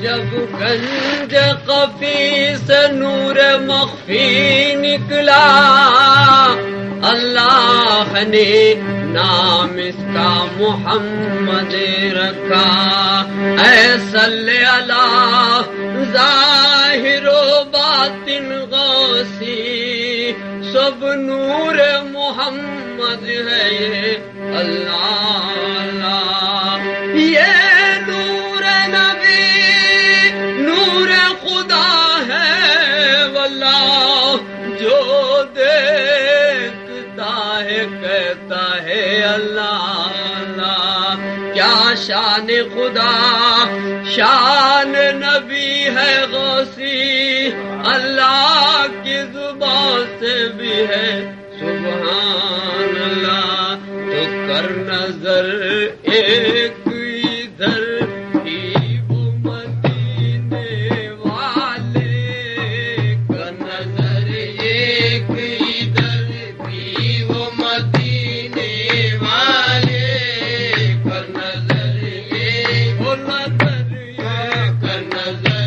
جب گنج خفی سے نور مخفی نکلا، اللہ نے نام اس کا محمد رکھا۔ اے صلی اللہ ظاہر و باطن غوثی، سب نور محمد ہے یہ اللہ اللہ۔ یہ نور نبی نور خدا ہے واللہ، جو دیکھتا ہے کہتا ہے اللہ اللہ۔ کیا شان خدا شان نبی ہے غوثی، اللہ کی زبان سے بھی ہے سبحان اللہ۔ تو کر نظر ایک ادھر ہی وہ مدینے والے، کر نظر ایک ادھر بھی وہ مدینے والے، کر نظر ایک وہ نظر ایک، کر نظر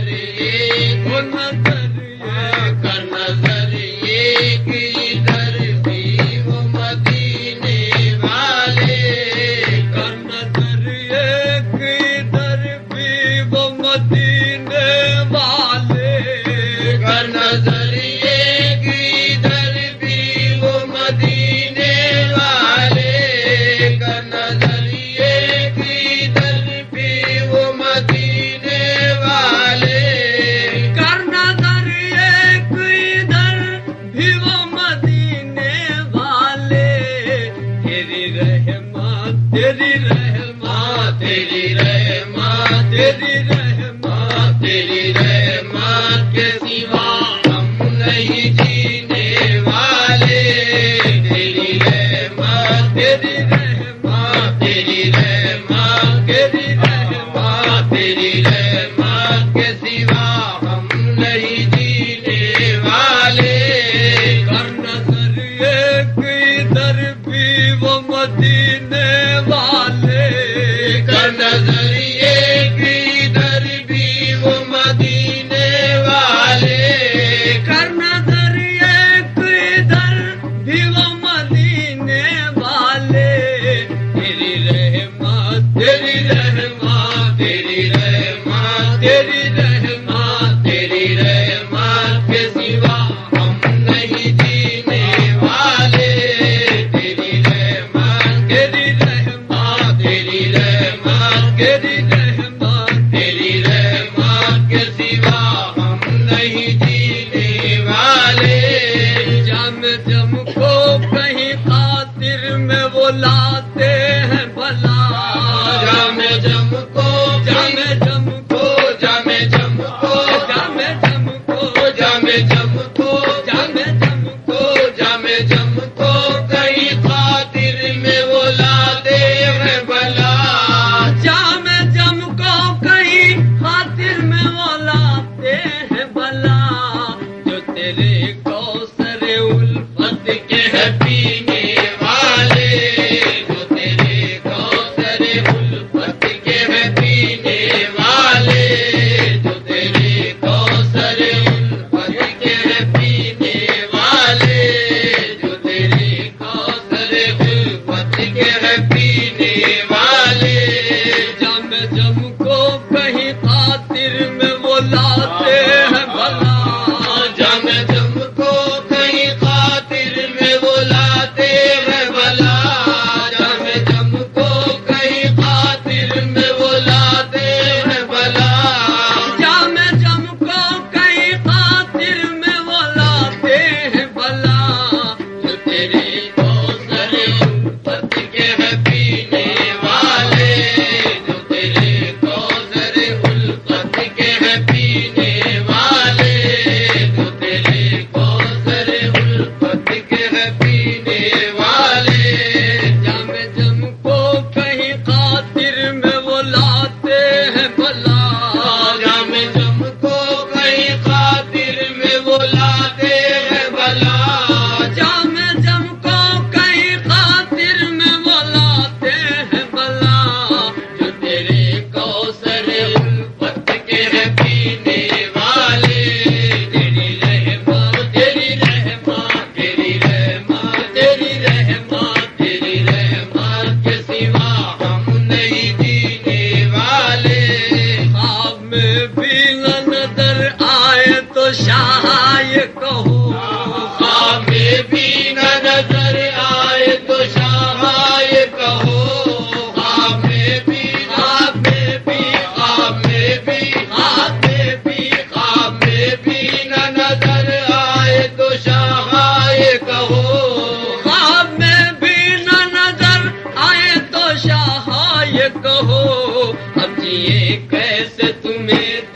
ایک وہ نظر ایک، کر نظر ایک ادھر بھی وہ مدینے والے، کر نظر ایک ادھر بھی وہ مدینے والے، کر نظر ایک ادھر بھی وہ مدینے والے، کر نظر ایک ادھر بھی وہ مدینے والے، کر نظر ایک ادھر بھی وہ مدینے والے۔ تیری رحمت تیری رحمت تیری رحمت تیری رحمت تیری رحمت کے سوا ہم نہیں جینے والے، تیری رحمت تیری رحمت تیری رحمت تیری رحمت تیری رحمت کے سوا ہم نہیں جینے والے، کر نظر ایک ادھر بھی وہ مدینے والے، کر نظر ایک ادھر بھی وہ مدینے والے، کر نظر ایک ادھر بھی وہ مدینے والے۔ تیری رحمت تیری رحمت تیری رحمت تیری رحمت تیری رحمت کے سوا ہم نہیں جینے والے، تیری رحمت تیری رحمت تیری رحمت تیری رحمت تیری رحمت کے سوا ہم نہیں جینے والے۔ جم جم کو کہیں خاطر میں وہ لاتے ہیں بھلا، جم جم کو جم جم کو جم جم کو جم جم کو جم جم کو جم جم کو جم جم کو کہیں خاطر میں وہ لاتے ہیں بھلا، جم جم کو کہیں خاطر میں وہ لاتے ہیں بھلا، جو تیرے کوثر الفت کے ہے پینے والے، جو تیرے کوثر الفت کے ہے پینے والے، جو تیرے کوثر الفت کے ہے پینے والے، جو تیرے کوثر الفت کے ہے پینے والے، جم جم کو کہیں خاطر میں وہ لاتے ہیں بھلا، جم جم کو کہیں خاطر میں وہ لاتے ہیں بھلا، جم جم کو کہیں خاطر میں وہ لاتے ہیں بھلا، جم جم کو کہیں خاطر میں وہ لاتے ہیں بھلا، جو تیرے کوثر الفت کے ہے پینے والے، جو تیرے کوثر الفت کے ہے پینے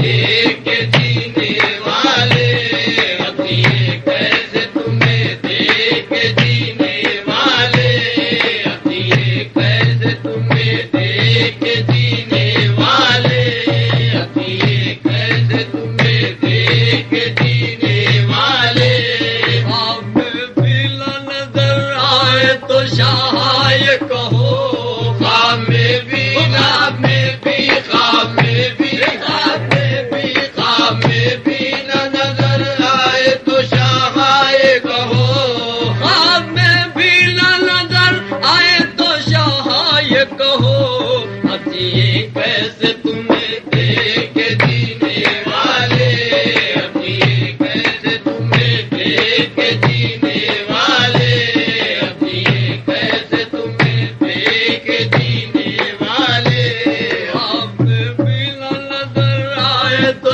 دیکھ کے جینے والے ابھی کیسے تمہیں دیکھ کے جینے والے ابھی کیسے تمہیں دیکھ کے جینے والے ابھی کیسے تمہیں دیکھ کے جینے والے آپ بھی نظر آئے تو شاہ کہو خواب میں بھی خواب میں بھی خواب میں بھی خواب میں بھی خواب میں بھی نہ نظر آئے تو شاہ کہو خواب میں بھی نہ نظر آئے تو شاہ کہو ابھی کیسے تمہیں دیکھ کے جینے والے ابھی کیسے تمہیں دیکھ کے جینے والے ابھی کیسے تمہیں دیکھ کے جینے والے آپ بھی نہ نظر آئے تو